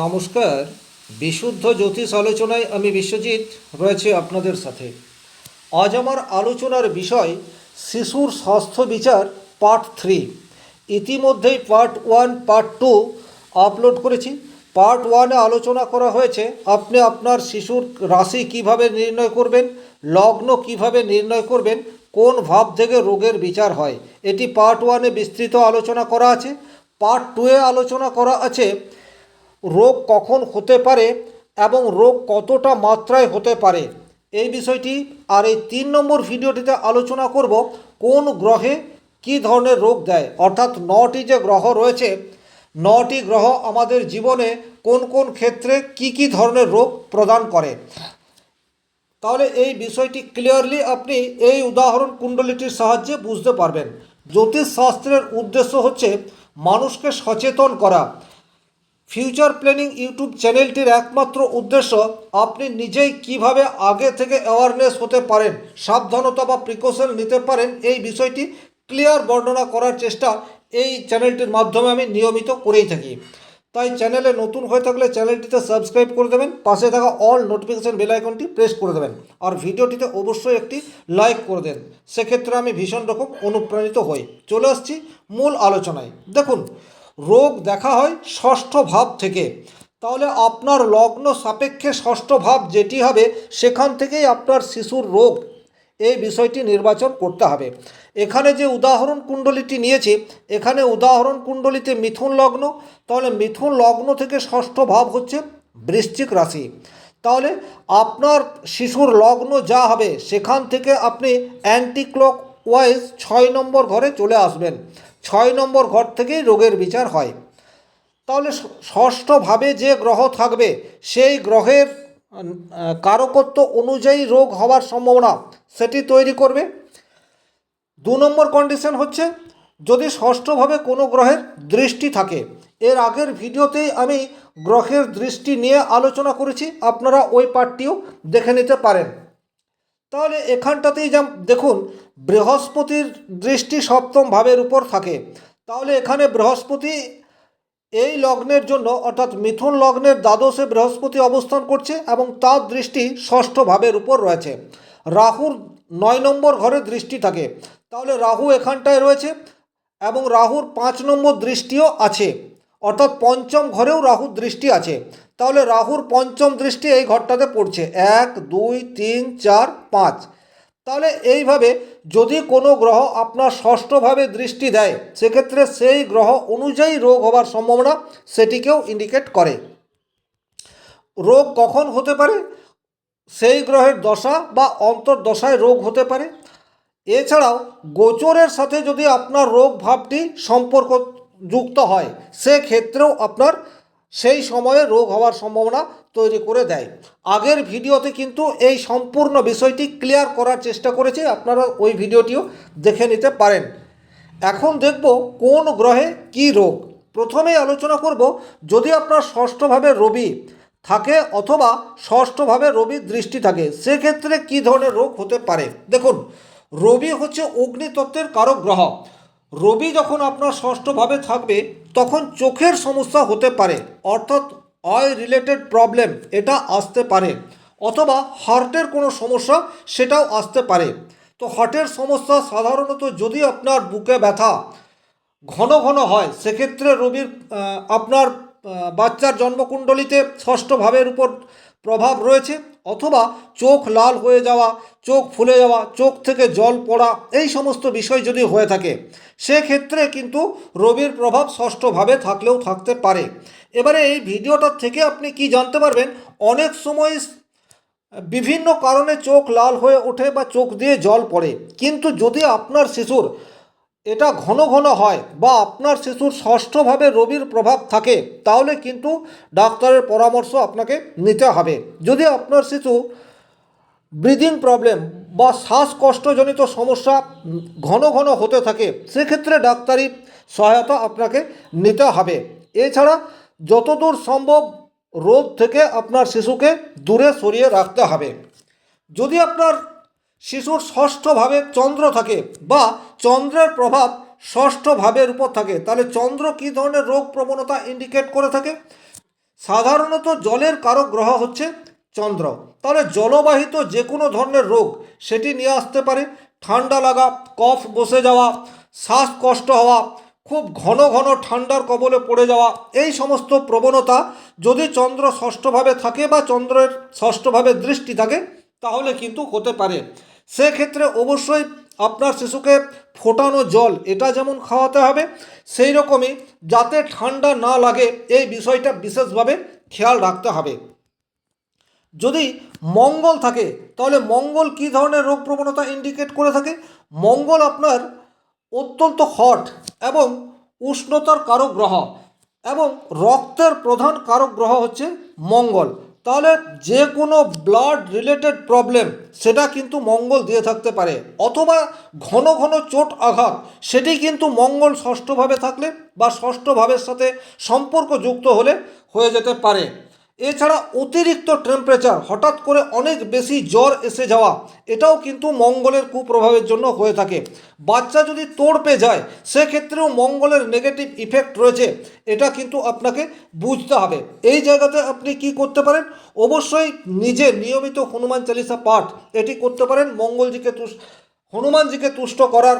নমস্কার। বিশুদ্ধ জ্যোতিষ আলোচনায় আমি বিশ্বজিৎ রয়েছে আপনাদের সাথে। আজ আমার আলোচনার বিষয় শিশুর স্বাস্থ্য বিচার পার্ট 3। ইতিমধ্যেই পার্ট 1 পার্ট 2 আপলোড করেছি। পার্ট 1-এ আলোচনা করা হয়েছে আপনি আপনার শিশুর রাশি কিভাবে নির্ণয় করবেন, লগ্ন কিভাবে নির্ণয় করবেন, কোন ভাব থেকে রোগের বিচার হয়। এটি পার্ট 1-এ বিস্তৃত আলোচনা করা আছে। পার্ট 2-এ আলোচনা করা আছে রোগ কখন হতে পারে এবং রোগ কতটা মাত্রায় হতে পারে এই বিষয়টি। আর এই 3 নম্বর ভিডিওটিতে আলোচনা করব কোন গ্রহে কী ধরনের রোগ দেয়, অর্থাৎ 9টি যে গ্রহ রয়েছে 9টি গ্রহ আমাদের জীবনে কোন কোন ক্ষেত্রে কি কি ধরনের রোগ প্রদান করে। তাহলে এই বিষয়টি ক্লিয়ারলি আপনি এই উদাহরণ কুণ্ডলিটির সাহায্যে বুঝতে পারবেন। জ্যোতিষশাস্ত্রের উদ্দেশ্য হচ্ছে মানুষকে সচেতন করা। ফিউচার প্ল্যানিং ইউটিউব চ্যানেলটির একমাত্র উদ্দেশ্য আপনি নিজেই কিভাবে আগে থেকে অ্যাওয়ারনেস হতে পারেন, সাবধানতা বা প্রিকশন নিতে পারেন, এই বিষয়টি ক্লিয়ার বর্ণনা করার চেষ্টা এই চ্যানেলটির মাধ্যমে আমি নিয়মিত করেই থাকি। তাই চ্যানেলে নতুন হয়ে থাকলে চ্যানেলটিতে সাবস্ক্রাইব করে দেবেন, পাশে থাকা অল নোটিফিকেশান বেল আইকনটি প্রেস করে দেবেন, আর ভিডিওটিতে অবশ্যই একটি লাইক করে দেন। সেক্ষেত্রে আমি ভীষণ রকম অনুপ্রাণিত হই। চলে আসছি মূল আলোচনায়। দেখুন, রোগ দেখা হয় ষষ্ঠ ভাব থেকে। তাহলে আপনার লগ্ন সাপেক্ষে ষষ্ঠ ভাব যেটি হবে সেখান থেকেই আপনার শিশুর রোগ এই বিষয়টি নির্বাচন করতে হবে। এখানে যে উদাহরণ কুণ্ডলিটি নিয়েছি, এখানে উদাহরণ কুণ্ডলিতে মিথুন লগ্ন। তাহলে মিথুন লগ্ন থেকে ষষ্ঠ ভাব হচ্ছে বৃশ্চিক রাশি। তাহলে আপনার শিশুর লগ্ন যা হবে সেখান থেকে আপনি অ্যান্টি ক্লক ওয়াইজ 6 নম্বর ঘরে চলে আসবেন। 6 নম্বর ঘর থেকেই রোগের বিচার হয়। তাহলে ষষ্ঠভাবে যে গ্রহ থাকবে সেই গ্রহের কারকত্ব অনুযায়ী রোগ হওয়ার সম্ভাবনা সেটি তৈরি করবে। 2 নম্বর কন্ডিশন হচ্ছে যদি ষষ্ঠভাবে কোনো গ্রহের দৃষ্টি থাকে। এর আগের ভিডিওতেই আমি গ্রহের দৃষ্টি নিয়ে আলোচনা করেছি, আপনারা ওই পার্টটিও দেখে নিতে পারেন। তাহলে এখানটাতেই দেখুন, বৃহস্পতির দৃষ্টি সপ্তম ভাবের উপর থাকে। তাহলে এখানে বৃহস্পতি এই লগ্নের জন্য, অর্থাৎ মিথুন লগ্নের দ্বাদশে বৃহস্পতি অবস্থান করছে এবং তার দৃষ্টি ষষ্ঠ ভাবের উপর রয়েছে। রাহুর 9 নম্বর ঘরে দৃষ্টি থাকে। তাহলে রাহু এখানটায় রয়েছে এবং রাহুর 5 নম্বর দৃষ্টিও আছে, অর্থাৎ পঞ্চম ঘরেও রাহুর দৃষ্টি আছে। তাহলে রাহুর পঞ্চম দৃষ্টি এই ঘরটাতে পড়ছে 1 2 3 4 5। তাহলে এইভাবে যদি কোনো গ্রহ আপনার ষষ্ঠভাবে দৃষ্টি দেয় সেক্ষেত্রে সেই গ্রহ অনুযায়ী রোগ হওয়ার সম্ভাবনা সেটিকেও ইন্ডিকেট করে। রোগ কখন হতে পারে, সেই গ্রহের দশা বা অন্তর্দশায় রোগ হতে পারে। এছাড়াও গোচরের সাথে যদি আপনার রোগ ভাবটি সম্পর্ক যুক্ত হয় সেক্ষেত্রেও আপনার সেই সময়ে রোগ হওয়ার সম্ভাবনা তৈরি করে দেয়। আগের ভিডিওতে কিন্তু এই সম্পূর্ণ বিষয়টি ক্লিয়ার করার চেষ্টা করেছি, আপনারা ওই ভিডিওটিও দেখে নিতে পারেন। এখন দেখব কোন গ্রহে কি রোগ। প্রথমেই আলোচনা করব যদি আপনার ষষ্ঠভাবে রবি থাকে অথবা ষষ্ঠভাবে রবির দৃষ্টি থাকে সেক্ষেত্রে কি ধরনের রোগ হতে পারে। দেখুন, রবি হচ্ছে অগ্নিতত্ত্বের কারক গ্রহ। রবি যখন আপনার ষষ্ঠভাবে থাকবে তখন চোখের সমস্যা হতে পারে, অর্থাৎ আই রিলেটেড প্রবলেম এটা আসতে পারে, অথবা হার্টের কোনো সমস্যা সেটাও আসতে পারে। তো হার্টের সমস্যা সাধারণত যদি আপনার বুকে ব্যথা ঘন ঘন হয় সেক্ষেত্রে রবির আপনার বাচ্চার জন্মকুণ্ডলিতে ষষ্ঠ ভাবের উপর প্রভাব রয়েছে, অথবা চোখ লাল হয়ে যাওয়া, চোখ ফুলে যাওয়া, চোখ থেকে জল পড়া, এই সমস্ত বিষয় যদি হয়ে থাকে সেক্ষেত্রে কিন্তু রবির প্রভাব ষষ্ঠভাবে থাকলেও থাকতে পারে। এবারে এই ভিডিওটার থেকে আপনি কি জানতে পারবেন, অনেক সময় বিভিন্ন কারণে চোখ লাল হয়ে ওঠে বা চোখ দিয়ে জল পড়ে, কিন্তু যদি আপনার শিশুর এটা ঘন ঘন হয় বা আপনার শিশুর ষষ্ঠভাবে রবির প্রভাব থাকে তাহলে কিন্তু ডাক্তারের পরামর্শ আপনাকে নিতে হবে। যদি আপনার শিশু ব্রিদিং প্রবলেম বা শ্বাসকষ্টজনিত সমস্যা ঘন ঘন হতে থাকে সেক্ষেত্রে ডাক্তারি সহায়তা আপনাকে নিতে হবে। এছাড়া যতদূর সম্ভব রোদ থেকে আপনার শিশুকে দূরে সরিয়ে রাখতে হবে। যদি আপনার শিশুর ষষ্ঠভাবে চন্দ্র থাকে বা চন্দ্রের প্রভাব ষষ্ঠ ভাবের উপর থাকে তাহলে চন্দ্র কী ধরনের রোগ প্রবণতা ইন্ডিকেট করে থাকে সাধারণত জলের কারক গ্রহ হচ্ছে চন্দ্র। তাহলে জলবাহিত যে কোনো ধরনের রোগ সেটি নিয়ে আসতে পারে। ঠান্ডা লাগা, কফ বসে যাওয়া, শ্বাসকষ্ট হওয়া, খুব ঘন ঘন ঠান্ডার কবলে পড়ে যাওয়া, এই সমস্ত প্রবণতা যদি চন্দ্র ষষ্ঠভাবে থাকে বা চন্দ্রের ষষ্ঠভাবে দৃষ্টি থাকে তাহলে কিন্তু হতে পারে। সেক্ষেত্রে অবশ্যই আপনার শিশুকে ফোটানো জল এটা যেমন খাওয়াতে হবে, সেই রকমই যাতে ঠান্ডা না লাগে এই বিষয়টা বিশেষভাবে খেয়াল রাখতে হবে। যদি মঙ্গল থাকে তাহলে মঙ্গল কী ধরনের রোগ প্রবণতা ইন্ডিকেট করে থাকে? মঙ্গল আপনার অত্যন্ত হট এবং উষ্ণতার কারক গ্রহ এবং রক্তের প্রধান কারক গ্রহ হচ্ছে মঙ্গল। তাহলে যে কোনো ব্লাড রিলেটেড প্রবলেম সেটা কিন্তু মঙ্গল দিয়ে থাকতে পারে, অথবা ঘন ঘন চোট আঘাত সেটি কিন্তু মঙ্গল ষষ্ঠভাবে থাকলে বা ষষ্ঠভাবের সাথে সম্পর্কযুক্ত হলে হয়ে যেতে পারে। এছাড়া অতিরিক্ত টেম্পারেচার, হঠাৎ করে অনেক বেশি জ্বর এসে যাওয়া, এটাও কিন্তু মঙ্গলের কুপ্রভাবের জন্য হয়ে থাকে। বাচ্চা যদি তোড়পে যায় সেক্ষেত্রেও মঙ্গলের নেগেটিভ ইফেক্ট রয়েছে, এটা কিন্তু আপনাকে বুঝতে হবে। এই জায়গাতে আপনি কি করতে পারেন? অবশ্যই নিজে নিয়মিত হনুমান চালিসা পাঠ এটি করতে পারেন। হনুমানজিকে তুষ্ট করার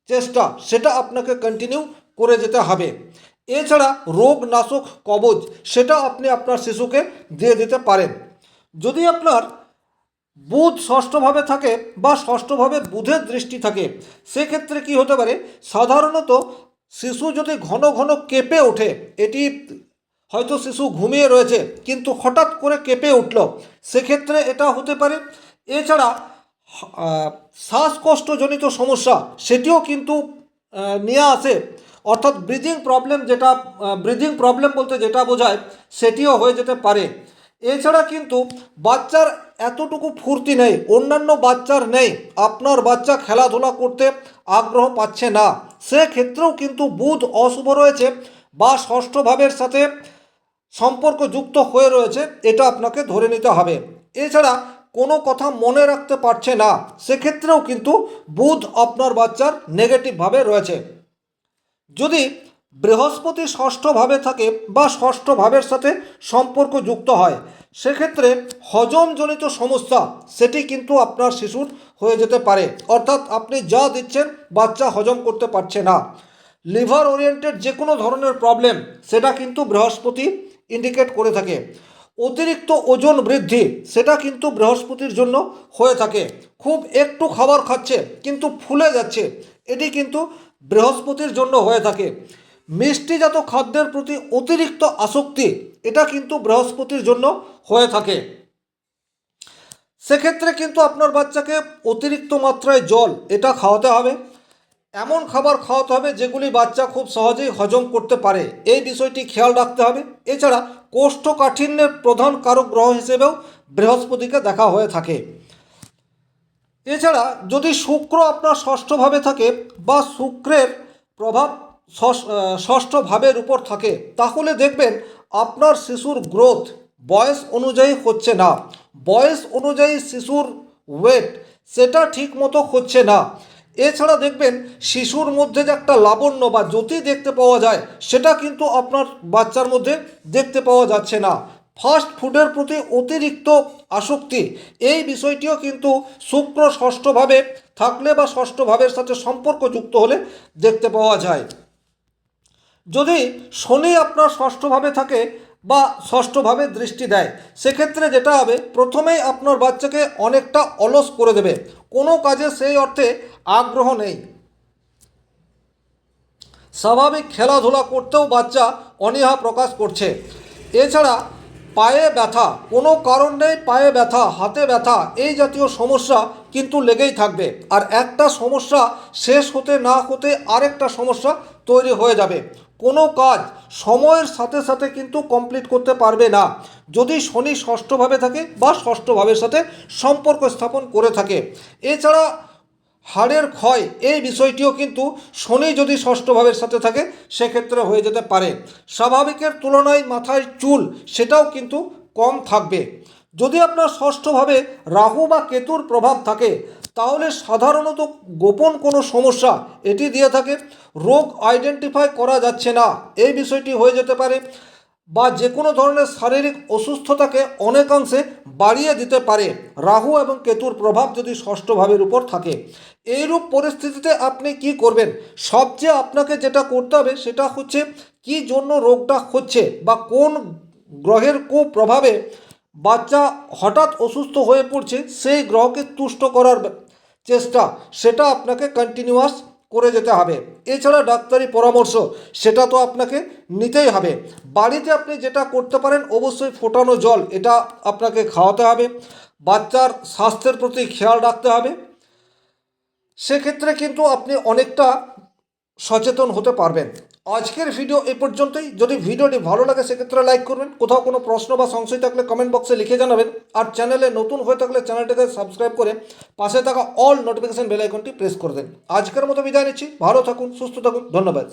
চেষ্টা সেটা আপনাকে কন্টিনিউ করে যেতে হবে। এছাড়া রোগ নাশক কবচ সেটা আপনি আপনার শিশুকে দিয়ে দিতে পারেন। যদি আপনার বুধ ষষ্ঠভাবে থাকে বা ষষ্ঠভাবে বুধের দৃষ্টি থাকে সেক্ষেত্রে কি হতে পারে? সাধারণত শিশু যদি ঘন ঘন কেঁপে ওঠে, এটি হয়তো শিশু ঘুমিয়ে রয়েছে কিন্তু হঠাৎ করে কেঁপে উঠল, সেক্ষেত্রে এটা হতে পারে। এছাড়া শ্বাসকষ্টজনিত সমস্যা সেটিও কিন্তু নিয়ে আসে, অর্থাৎ ব্রিদিং প্রবলেম বলতে যেটা বোঝায় সেটিও হয়ে যেতে পারে। এছাড়া কিন্তু বাচ্চার এতটুকু ফুর্তি নেই, অন্যান্য বাচ্চার নেই, আপনার বাচ্চা খেলাধুলা করতে আগ্রহ পাচ্ছে না, সেক্ষেত্রেও কিন্তু বুধ অশুভ রয়েছে বা ষষ্ঠ ভাবের সাথে সম্পর্কযুক্ত হয়ে রয়েছে, এটা আপনাকে ধরে নিতে হবে। এছাড়া কোনো কথা মনে রাখতে পারছে না, সেক্ষেত্রেও কিন্তু বুধ আপনার বাচ্চার নেগেটিভভাবে রয়েছে। যদি বৃহস্পতি ষষ্ঠভাবে থাকে বা ষষ্ঠ ভাবের সাথে সম্পর্কযুক্ত হয় সেক্ষেত্রে হজমজনিত সমস্যা সেটি কিন্তু আপনার শিশুর হয়ে যেতে পারে, অর্থাৎ আপনি যা দিচ্ছেন বাচ্চা হজম করতে পারছে না। লিভার ওরিয়েন্টেড যে কোনো ধরনের প্রবলেম সেটা কিন্তু বৃহস্পতি ইন্ডিকেট করে থাকে। অতিরিক্ত ওজন বৃদ্ধি সেটা কিন্তু বৃহস্পতির জন্য হয়ে থাকে। খুব একটু খাবার খাচ্ছে কিন্তু ফুলে যাচ্ছে, এটি কিন্তু বৃহস্পতির জন্য হয়ে থাকে। মিষ্টিজাত খাদ্যের প্রতি অতিরিক্ত আসক্তি এটা কিন্তু বৃহস্পতির জন্য হয়ে থাকে। সেক্ষেত্রে কিন্তু আপনার বাচ্চাকে অতিরিক্ত মাত্রায় জল এটা খাওয়াতে হবে, এমন খাবার খাওয়াতে হবে যেগুলি বাচ্চা খুব সহজেই হজম করতে পারে, এই বিষয়টি খেয়াল রাখতে হবে। এছাড়া কোষ্ঠকাঠিন্যের প্রধান কারক গ্রহ হিসেবেও বৃহস্পতিকে দেখা হয়ে থাকে। এছাড়া যদি শুক্র আপনার ষষ্ঠভাবে থাকে বা শুক্রের প্রভাব ষষ্ঠ ভাবের উপর থাকে তাহলে দেখবেন আপনার শিশুর গ্রোথ বয়স অনুযায়ী হচ্ছে না, বয়স অনুযায়ী শিশুর ওয়েট সেটা ঠিক মতো হচ্ছে না। এছাড়া দেখবেন শিশুর মধ্যে যে একটা লাবণ্য বা জ্যোতি দেখতে পাওয়া যায় সেটা কিন্তু আপনার বাচ্চার মধ্যে দেখতে পাওয়া যাচ্ছে না। ফাস্ট ফুডের প্রতি অতিরিক্ত আসক্তি, এই বিষয়টিও কিন্তু শুক্র ষষ্ঠভাবে থাকলে বা ষষ্ঠ ভাবের সাথে সম্পর্কযুক্ত হলে দেখতে পাওয়া যায়। যদি শনি আপনার ষষ্ঠভাবে থাকে বা ষষ্ঠভাবে দৃষ্টি দেয় সেক্ষেত্রে যেটা হবে, প্রথমেই আপনার বাচ্চাকে অনেকটা অলস করে দেবে, কোনো কাজে সেই অর্থে আগ্রহ নেই, স্বাভাবিক খেলাধুলা করতেও বাচ্চা অনীহা প্রকাশ করছে। এছাড়া পায়ে ব্যথা, কোনো কারণ নেই পায়ে ব্যথা, হাতে ব্যথা, এই জাতীয় সমস্যা কিন্তু লেগেই থাকবে, আর একটা সমস্যা শেষ হতে না হতে আরেকটা সমস্যা তৈরি হয়ে যাবে। কোনো কাজ সময়ের সাথে সাথে কিন্তু কমপ্লিট করতে পারবে না যদি শনি ষষ্ঠভাবে থাকে বা ষষ্ঠভাবের সাথে সম্পর্ক স্থাপন করে থাকে। এছাড়া হাড়ের ক্ষয়, এই বিষয়টিও কিন্তু শনি যদি ষষ্ঠ ভাবের সাথে থাকে সেক্ষেত্রে হয়ে যেতে পারে। স্বাভাবিকের তুলনায় মাথায় চুল সেটাও কিন্তু কম থাকবে। যদি আপনার ষষ্ঠভাবে রাহু বা কেতুর প্রভাব থাকে তাহলে সাধারণত গোপন কোনো সমস্যা এটি দিয়ে থাকে, রোগ আইডেন্টিফাই করা যাচ্ছে না, এই বিষয়টি হয়ে যেতে পারে। বা যে কোনো ধরনের শারীরিক অসুস্থতাকে অনেকাংশে বাড়িয়ে দিতে পারে রাহু এবং কেতুর প্রভাব যদি ষষ্ঠ ভাবের উপর থাকে। এইরূপ পরিস্থিতিতে আপনি কি করবেন? সবচেয়ে আপনাকে যেটা করতে হবে সেটা হচ্ছে কি জন্য রোগটা হচ্ছে বা কোন গ্রহের কুপ্রভাবে বাচ্চা হঠাৎ অসুস্থ হয়ে পড়ছে, সেই গ্রহকে তুষ্ট করার চেষ্টা সেটা আপনাকে কন্টিনিউয়াস করে যেতে হবে। এছাড়া ডাক্তারি পরামর্শ সেটা তো আপনাকে নিতেই হবে। বাড়িতে আপনি যেটা করতে পারেন, অবশ্যই ফোটানো জল এটা আপনাকে খাওয়াতে হবে। বাচ্চার স্বাস্থ্যের প্রতি খেয়াল রাখতে হবে। সেক্ষেত্রে কিন্তু আপনি অনেকটা সচেতন হতে পারবেন। আজকের ভিডিও এ পর্যন্তই। যদি ভিডিওটি ভালো লাগে সেক্ষেত্রে লাইক করবেন। কোথাও কোনো প্রশ্ন বা সংশয় থাকলে কমেন্ট বক্সে লিখে জানাবেন। আর চ্যানেলে নতুন হয়ে থাকলে চ্যানেলটিকে সাবস্ক্রাইব করে পাশে থাকা অল নোটিফিকেশন বেল আইকনটি প্রেস করে দেন। আজকের মতো বিদায় নিচ্ছি। ভালো থাকুন, সুস্থ থাকুন, ধন্যবাদ।